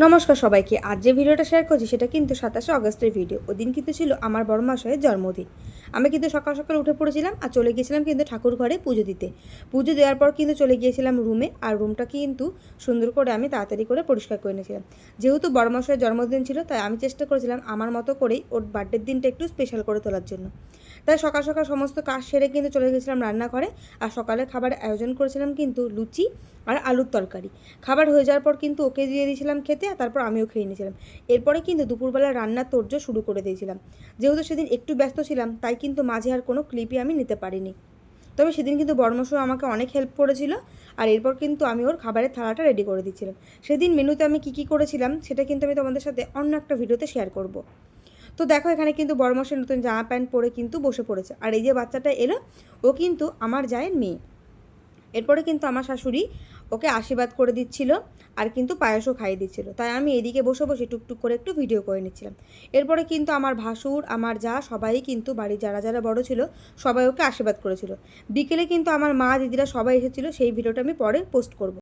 নমস্কার সবাইকে। আজ যে ভিডিওটা শেয়ার করছি সেটা কিন্তু 27শে অগস্টের ভিডিও। ওদিন কিন্তু ছিল আমার বড় মশাইয়ের জন্মদিন। আমি কিন্তু সকাল সকাল উঠে পড়েছিলাম আর চলে গিয়েছিলাম কিন্তু ঠাকুর ঘরে পুজো দিতে। পুজো দেওয়ার পর কিন্তু চলে গিয়েছিলাম রুমে, আর রুমটা কিন্তু সুন্দর করে আমি তাড়াতাড়ি করে পরিষ্কার করে নিয়েছিলাম। যেহেতু বড় মশাইয়ের জন্মদিন ছিল, তাই আমি চেষ্টা করেছিলাম আমার মতো করেই ওর বার্থডের দিনটা একটু স্পেশাল করে তোলার জন্য। তাই সকাল সকাল সমস্ত কাজ সেরে কিন্তু চলে গেছিলাম রান্নাঘরে। আর সকালে খাবারের আয়োজন করেছিলাম কিন্তু লুচি আর আলুর তরকারি। খাবার হয়ে যাওয়ার পর কিন্তু ওকে দিয়ে দিয়েছিলাম খেতে, আর তারপর আমিও খেয়ে নিয়েছিলাম। এরপরে কিন্তু দুপুরবেলা রান্নার তোড়জোড় শুরু করে দিয়েছিলাম। যেহেতু সেদিন একটু ব্যস্ত ছিলাম, তাই কিন্তু মাঝে আর কোনো ক্লিপই আমি নিতে পারিনি। তবে সেদিন কিন্তু বড়মশাই আমাকে অনেক হেল্প করেছিল। আর এরপর কিন্তু আমি ওর খাবারের থালাটা রেডি করে দিচ্ছিলাম। সেদিন মেনুতে আমি কী করেছিলাম সেটা কিন্তু আমি তোমাদের সাথে অন্য একটা ভিডিওতে শেয়ার করব। তো দেখো, এখানে কিন্তু বড়মশাই নতুন জামা প্যান্ট পরে কিন্তু বসে পড়েছে। আর এই যে বাচ্চাটা এলো, ও কিন্তু আমার জায়ের মেয়ে। এরপরে কিন্তু আমার শাশুড়ি ওকে আশীর্বাদ করে দিচ্ছিল, আর কিন্তু পায়েসও খাইয়ে দিচ্ছিল। তাই আমি এদিকে বসে বসে টুকটুক করে একটু ভিডিও করে নিচ্ছিলাম। এরপরে কিন্তু আমার ভাসুর, আমার যা, সবাই কিন্তু বাড়ির যারা যারা বড় ছিল সবাই ওকে আশীর্বাদ করেছিল। বিকেলে কিন্তু আমার মা দিদিরা সবাই এসেছিলো, সেই ভিডিওটা আমি পরে পোস্ট করব।